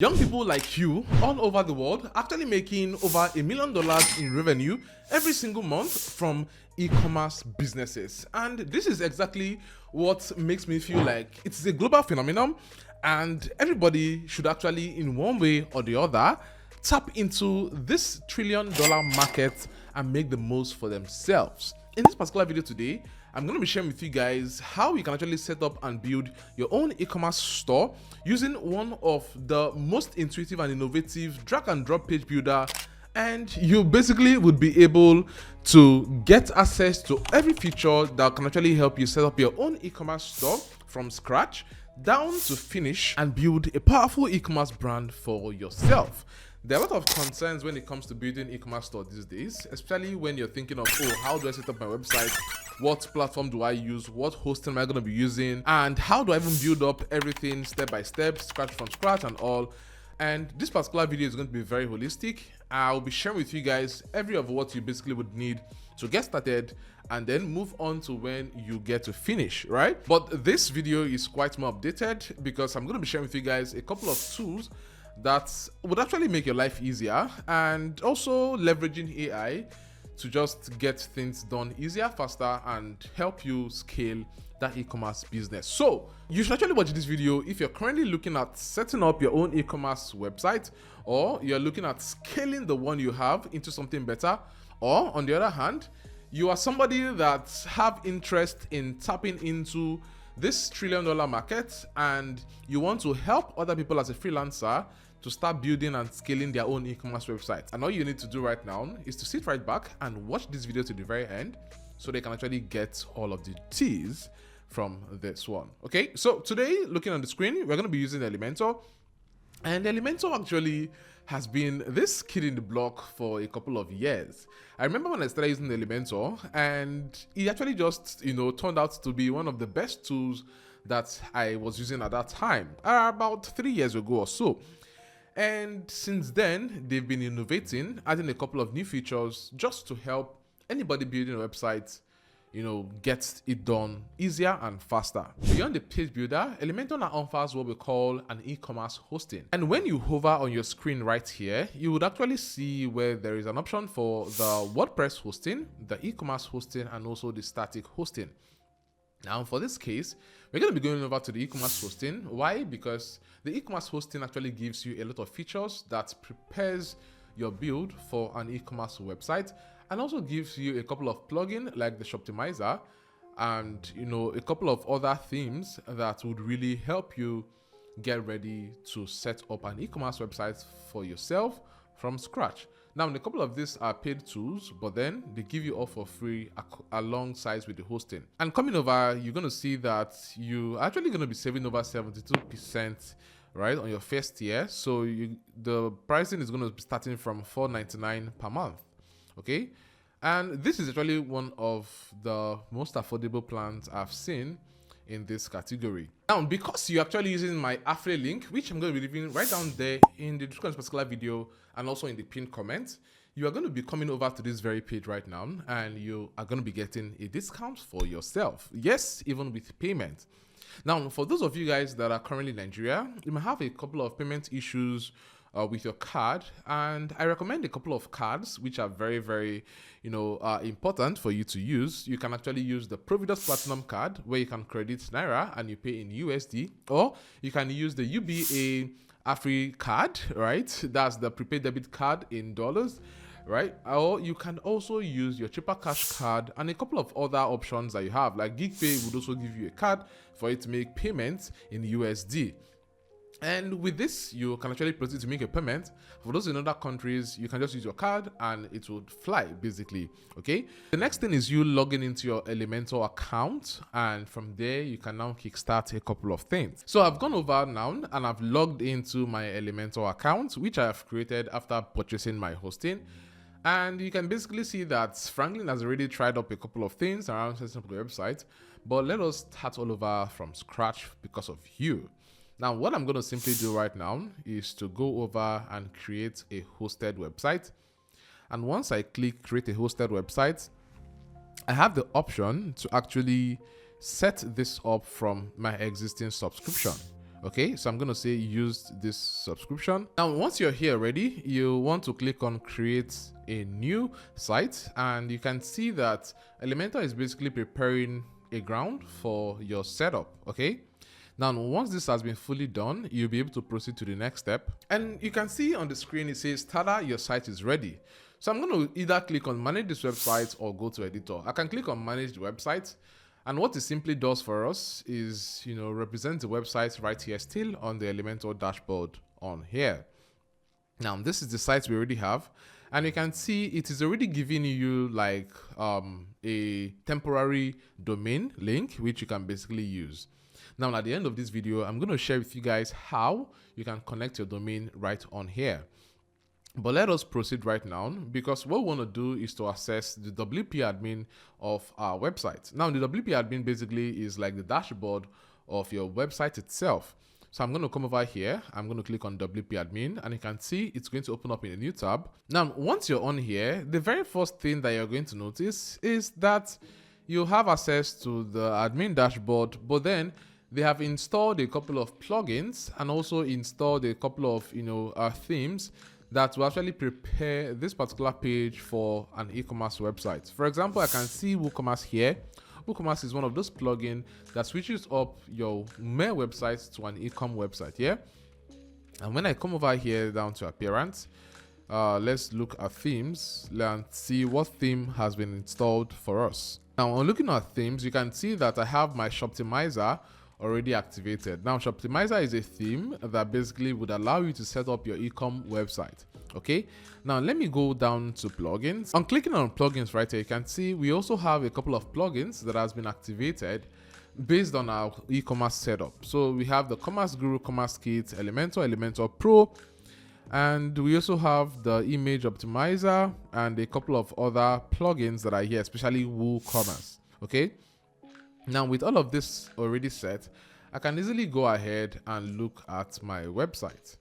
Young people like you all over the world actually making over $1 million in revenue every single month from e-commerce businesses. And this is exactly what makes me feel like it's a global phenomenon and everybody should actually, in one way or the other, tap into this $1 trillion market and make the most for themselves. In this particular video today, I'm going to be sharing with you guys how you can actually set up and build your own e-commerce store using one of the most intuitive and innovative drag and drop page builder, and you basically would be able to get access to every feature that can actually help you set up your own e-commerce store from scratch down to finish and build a powerful e-commerce brand for yourself. There are a lot of concerns when it comes to building e-commerce store these days, especially when you're thinking of, oh, how do I set up my website? What platform do I use? What hosting am I going to be using? And how do I even build up everything step by step, scratch from scratch and all? And this particular video is going to be very holistic. I'll be sharing with you guys every of what you basically would need to get started and then move on to when you get to finish, right? But this video is quite more updated because I'm going to be sharing with you guys a couple of tools that would actually make your life easier, and also leveraging AI to just get things done easier, faster, and help you scale that e-commerce business. So you should actually watch this video if you're currently looking at setting up your own e-commerce website, or you're looking at scaling the one you have into something better, or on the other hand, you are somebody that have interest in tapping into this $1 trillion market and you want to help other people as a freelancer to start building and scaling their own e-commerce website. And all you need to do right now is to sit right back and watch this video to the very end so they can actually get all of the teas from this one. Okay, so today, looking on the screen, we're going to be using Elementor. And Elementor actually has been this kid in the block for a couple of years. I remember when I started using Elementor, and it actually just, turned out to be one of the best tools that I was using at that time, about 3 years ago or so. And since then, they've been innovating, adding a couple of new features just to help anybody building a website, get it done easier and faster. Beyond the page builder, Elementor now offers what we call an e-commerce hosting. And when you hover on your screen right here, you would actually see where there is an option for the WordPress hosting, the e-commerce hosting, and also the static hosting. Now, for this case, we're going to be going over to the e-commerce hosting. Why? Because the e-commerce hosting actually gives you a lot of features that prepares your build for an e-commerce website, and also gives you a couple of plugins like the Shoptimizer and a couple of other themes that would really help you get ready to set up an e-commerce website for yourself from scratch. Now, a couple of these are paid tools, but then they give you all for free alongside with the hosting. And coming over, you're going to see that you're actually going to be saving over 72%, right, on your first year. So the pricing is going to be starting from $4.99 per month. Okay, and this is actually one of the most affordable plans I've seen in this category. Now, because you're actually using my affiliate link, which I'm going to be leaving right down there in the description of this particular video and also in the pinned comment, you are going to be coming over to this very page right now and you are going to be getting a discount for yourself. Yes, even with payment. Now, for those of you guys that are currently in Nigeria, you might have a couple of payment issues with your card, and I recommend a couple of cards which are very, very important for you to use. You can actually use the Providus Platinum card where you can credit Naira and you pay in USD, or you can use the UBA Afri card, right? That's the prepaid debit card in dollars, right? Or you can also use your cheaper cash card and a couple of other options that you have, like GigPay would also give you a card for you to make payments in USD. And with this, you can actually proceed to make a payment. For those in other countries, you can just use your card and it would fly, basically. Okay. The next thing is you logging into your Elementor account, and from there you can now kickstart a couple of things. So I've gone over now and I've logged into my Elementor account, which I have created after purchasing my hosting. And you can basically see that Franklin has already tried up a couple of things around setting up the website, but let us start all over from scratch because of you. Now, what I'm going to simply do right now is to go over and create a hosted website. And once I click create a hosted website, I have the option to actually set this up from my existing subscription. Okay, so I'm going to say use this subscription. Now, once you're here already, you want to click on create a new site, and you can see that Elementor is basically preparing a ground for your setup. Okay, now once this has been fully done, you'll be able to proceed to the next step, and you can see on the screen it says tada, your site is ready. So I'm going to either click on manage this website or go to editor. I can click on manage the website, and what it simply does for us is, represent the website right here still on the Elementor dashboard on here. Now, this is the site we already have, and you can see it is already giving you like a temporary domain link, which you can basically use. Now, at the end of this video, I'm going to share with you guys how you can connect your domain right on here. But let us proceed right now, because what we want to do is to access the WP admin of our website. Now, the WP admin basically is like the dashboard of your website itself. So I'm going to come over here. I'm going to click on WP admin, and you can see it's going to open up in a new tab. Now, once you're on here, the very first thing that you're going to notice is that you have access to the admin dashboard, but then they have installed a couple of plugins and also installed a couple of themes that will actually prepare this particular page for an e-commerce website. For example, I can see WooCommerce here. WooCommerce is one of those plugins that switches up your mail website to an e-com website here. And when I come over here down to appearance, let's look at themes and see what theme has been installed for us. Now, on looking at themes, you can see that I have my Shoptimizer already activated. Now, Shoptimizer is a theme that basically would allow you to set up your e-com website. Okay, now let me go down to plugins. On clicking on plugins right here, you can see we also have a couple of plugins that has been activated based on our e-commerce setup. So we have the Commerce Guru, Commerce Kit, Elementor, Elementor Pro, and we also have the image optimizer and a couple of other plugins that are here, especially WooCommerce. Okay, now with all of this already set, I can easily go ahead and look at my website.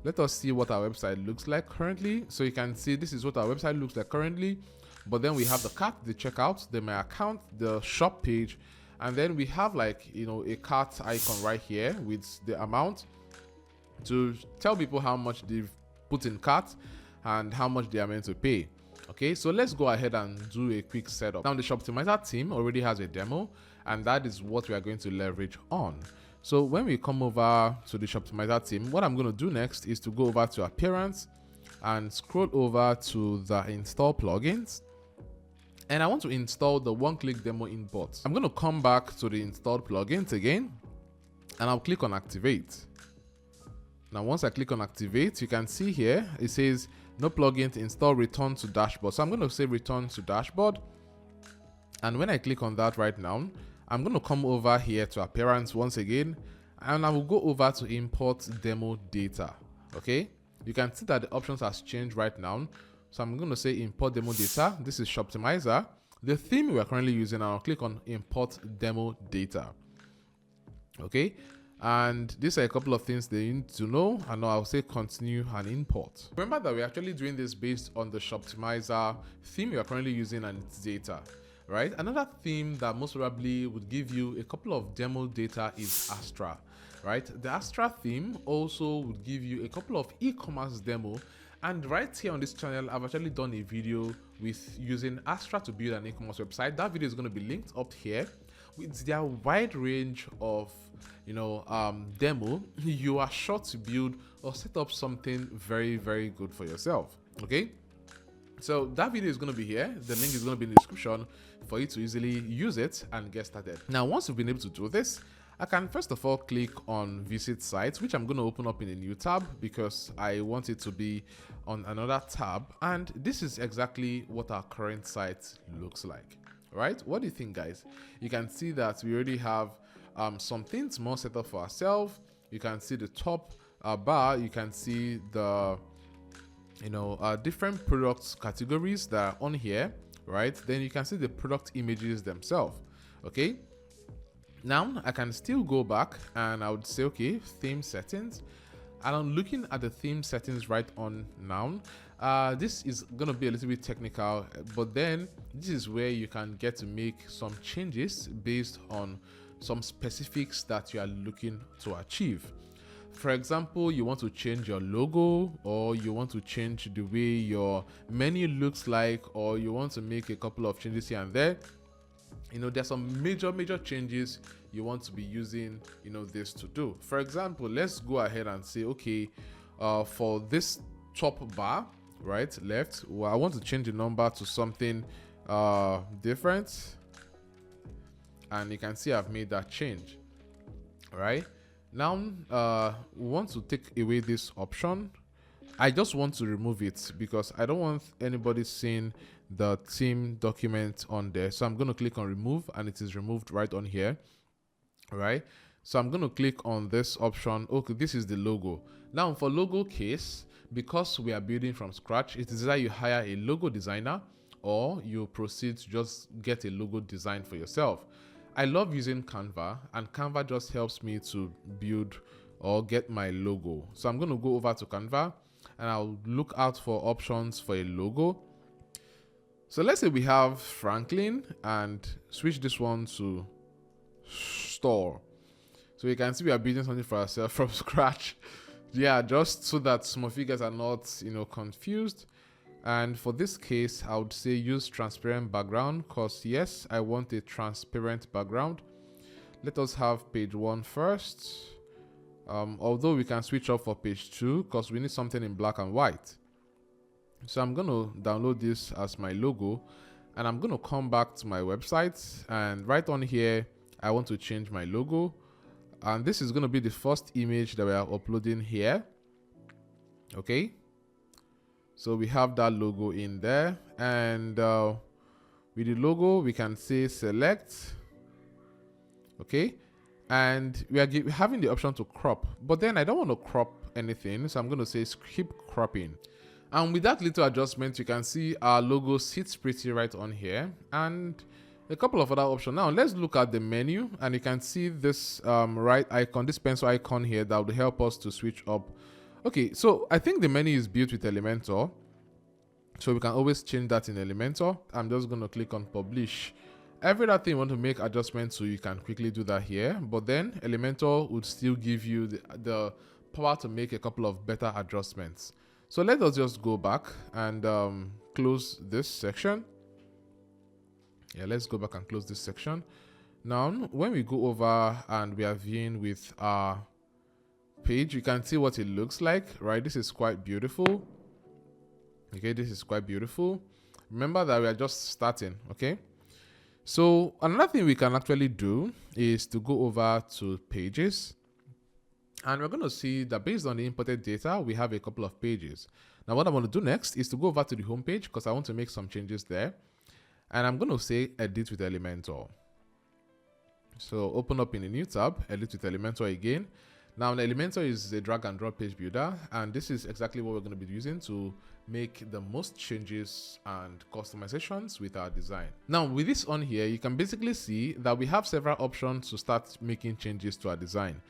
Let us see what our website looks like currently. So you can see this is what our website looks like currently, but then we have the cart, the checkout, then my account, the shop page, and then we have like a cart icon right here with the amount to tell people how much they've put in cart and how much they are meant to pay. Okay, so let's go ahead and do a quick setup. Now, the Shoptimizer team already has a demo, and that is what we are going to leverage on. So when we come over to the Shoptimizer team, what I'm going to do next is to go over to appearance and scroll over to the install plugins. And I want to install the one-click demo import. I'm going to come back to the installed plugins again, and I'll click on activate. Now, once I click on activate, you can see here, it says no plugin to install, return to dashboard. So I'm going to say return to dashboard. And when I click on that right now, I'm going to come over here to appearance once again, and I will go over to import demo data. Okay, you can see that the options has changed right now. So I'm going to say import demo data. This is Shoptimizer, the theme we are currently using, and I'll click on import demo data. Okay, and these are a couple of things they need to know, and I'll say continue and import. Remember that we're actually doing this based on the Shoptimizer theme we are currently using and its data. Right? Another theme that most probably would give you a couple of demo data is Astra. Right? The Astra theme also would give you a couple of e-commerce demo. And right here on this channel, I've actually done a video with using Astra to build an e-commerce website. That video is going to be linked up here with their wide range of demo. You are sure to build or set up something very, very good for yourself. Okay. So that video is going to be here. The link is going to be in the description for you to easily use it and get started. Now, once you've been able to do this, I can first of all click on visit sites, which I'm going to open up in a new tab because I want it to be on another tab. And this is exactly what our current site looks like, right? What do you think, guys? You can see that we already have some things more set up for ourselves. You can see the top bar. You can see the different products categories that are on here, right? Then you can see the product images themselves. Okay, now I can still go back and I would say, okay, theme settings, and I'm looking at the theme settings right on now. This is gonna be a little bit technical, but then this is where you can get to make some changes based on some specifics that you are looking to achieve. For example, you want to change your logo, or you want to change the way your menu looks like, or you want to make a couple of changes here and there. There's some major changes you want to be using, this to do. For example, let's go ahead and say, okay, for this top bar, right, left, well, I want to change the number to something different. And you can see I've made that change, right? Now, we want to take away this option. I just want to remove it because I don't want anybody seeing the theme document on there. So I'm going to click on remove, and it is removed right on here, right? So I'm going to click on this option. Okay, this is the logo. Now for logo case, because we are building from scratch, it is either you hire a logo designer or you proceed to just get a logo design for yourself. I love using Canva, and Canva just helps me to build or get my logo. So I'm going to go over to Canva and I'll look out for options for a logo. So let's say we have Franklin and switch this one to store. So you can see we are building something for ourselves from scratch. Yeah, just so that some of you guys are not, confused. And for this case, I would say use transparent background, because yes, I want a transparent background. Let us have page 1 first. Although we can switch up for page 2 because we need something in black and white. So I'm going to download this as my logo, and I'm going to come back to my website, and right on here, I want to change my logo. And this is going to be the first image that we are uploading here. Okay. So we have that logo in there, and with the logo, we can say select. Okay. And we are having the option to crop, but then I don't want to crop anything. So I'm going to say keep cropping. And with that little adjustment, you can see our logo sits pretty right on here, and a couple of other options. Now let's look at the menu, and you can see this right icon, this pencil icon here that would help us to switch up. Okay, so I think the menu is built with Elementor, so we can always change that in Elementor. I'm just going to click on publish. Every other thing you want to make adjustments to, you can quickly do that here, but then Elementor would still give you the power to make a couple of better adjustments. So let us just go back and close this section. Yeah, let's go back and close this section. Now, when we go over and we are viewing with our page, you can see what it looks like, right? This is quite beautiful. Okay, this is quite beautiful. Remember that we are just starting, okay? So another thing we can actually do is to go over to pages, and we're going to see that based on the imported data, we have a couple of pages. Now, what I want to do next is to go over to the home page because I want to make some changes there. And I'm going to say edit with Elementor. So open up in a new tab, edit with Elementor again. Now, Elementor is a drag and drop page builder, and this is exactly what we're going to be using to make the most changes and customizations with our design. Now, with this on here, you can basically see that we have several options to start making changes to our design.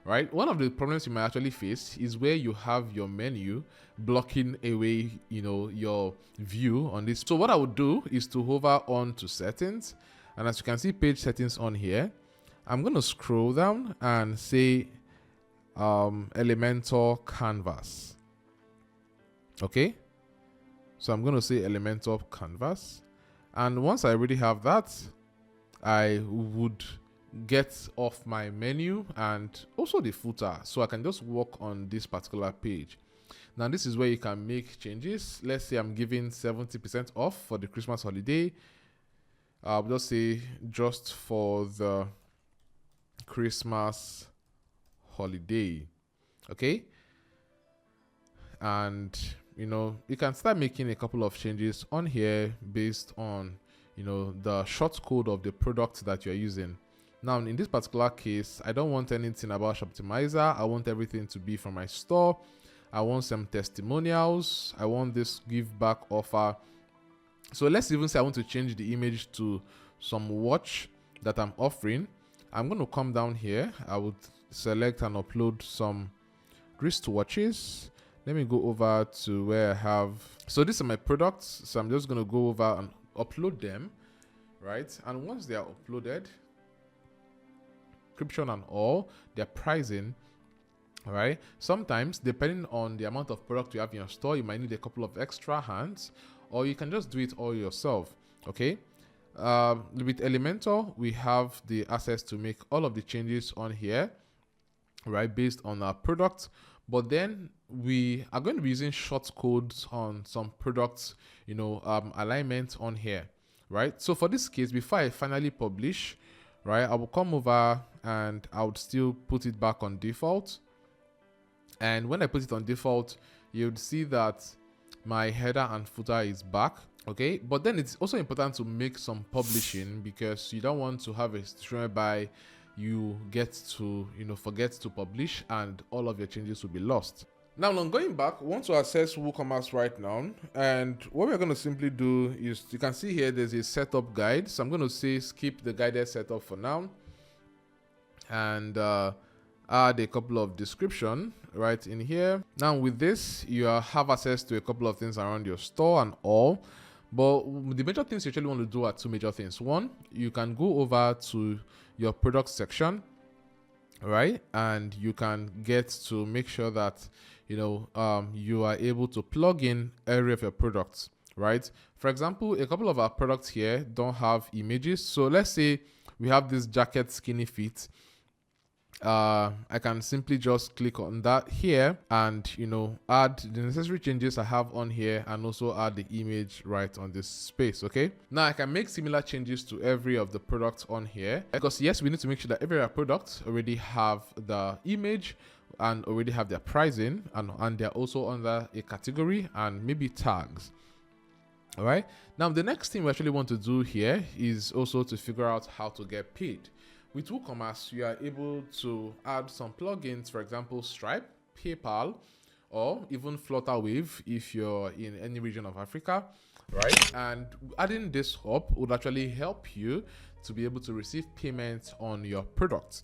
Right? One of the problems you might actually face is where you have your menu blocking away, your view on this. So what I would do is to hover on to settings, and as you can see page settings on here, I'm going to scroll down and say Elementor canvas. Okay, so I'm going to say Elementor canvas, and once I already have that, I would get off my menu and also the footer, so I can just work on this particular page. Now this is where you can make changes. Let's say I'm giving 70% off for the Christmas holiday. I'll just say just for the Christmas holiday. Okay, and you can start making a couple of changes on here based on the short code of the product that you're using. Now, in this particular case, I don't want anything about Shoptimizer. I want everything to be from my store. I want some testimonials. I want this give back offer. So let's even say I want to change the image to some watch that I'm offering. I'm going to come down here. I would select and upload some wristwatches. Let me go over to where I have. So these are my products. So I'm just going to go over and upload them, right? And once they are uploaded, description and all, their pricing, All right. Sometimes, depending on the amount of product you have in your store, you might need a couple of extra hands, or you can just do it all yourself. Okay. With Elementor, we have the access to make all of the changes on here, right, based on our product. But then we are going to be using short codes on some products, alignment on here, right? So for this case, before I finally publish, right, I will come over and I would still put it back on default. And when I put it on default, you'd see that my header and footer is back. Okay, but then it's also important to make some publishing, because you don't want to have a situation whereby you get to forget to publish and all of your changes will be lost. Now, on going back, we want to access WooCommerce right now, and what we're going to simply do is, you can see here there's a setup guide. So I'm going to say skip the guided setup for now, and add a couple of description right in here. Now with this, you have access to a couple of things around your store and all, but the major things you actually want to do are two major things. One, you can go over to your product section, right, and you can get to make sure that you are able to plug in every of your products, right? For example, a couple of our products here don't have images, so let's say we have this jacket skinny fit. I can simply just click on that here and add the necessary changes I have on here, and also add the image right on this space. Okay, now I can make similar changes to every of the products on here, because yes, we need to make sure that every product already have the image and already have their pricing, and they're also under a category and maybe tags. All right, now the next thing we actually want to do here is also to figure out how to get paid. With WooCommerce, you are able to add some plugins, for example, Stripe, PayPal, or even Flutterwave if you're in any region of Africa, right? And adding this up would actually help you to be able to receive payments on your products.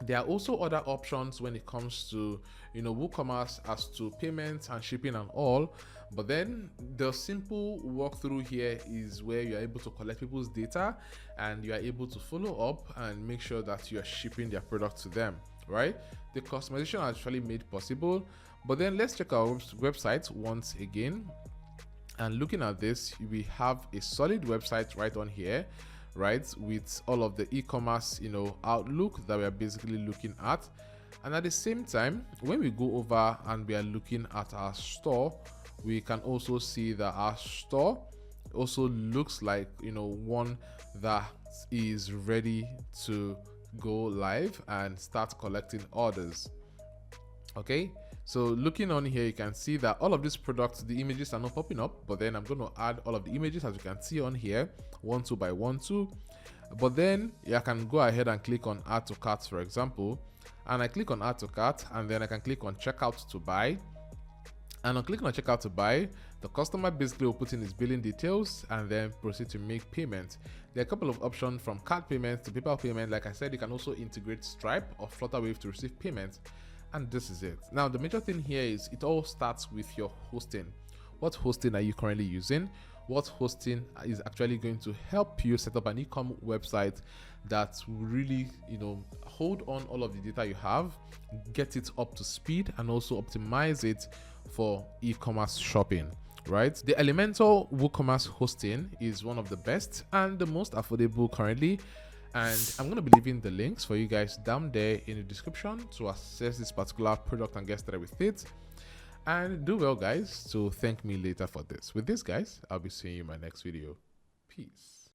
There are also other options when it comes to WooCommerce as to payments and shipping and all, but then the simple walkthrough here is where you are able to collect people's data and you are able to follow up and make sure that you are shipping their product to them, right? The customization is actually made possible, but then let's check our website once again. And looking at this, we have a solid website right on here, right, with all of the e-commerce outlook that we are basically looking at. And at the same time, when we go over and we are looking at our store, we can also see that our store also looks like one that is ready to go live and start collecting orders. Okay, so looking on here, you can see that all of these products, the images are not popping up, but then I'm going to add all of the images, as you can see on here, 1-2 by 1-2. But then I can go ahead and click on add to cart, for example, and I click on add to cart, and then I can click on checkout to buy. And on clicking on checkout to buy, the customer basically will put in his billing details and then proceed to make payment. There are a couple of options, from card payments to PayPal payment. Like I said, you can also integrate Stripe or Flutterwave to receive payments. And this is it. Now, the major thing here is it all starts with your hosting. What hosting are you currently using? What hosting is actually going to help you set up an e-com website that will really, hold on all of the data you have, get it up to speed, and also optimize it for e-commerce shopping, right? The Elementor WooCommerce hosting is one of the best and the most affordable currently. And I'm going to be leaving the links for you guys down there in the description to access this particular product and get started with it. And do well, guys, to thank me later for this. With this, guys, I'll be seeing you in my next video. Peace.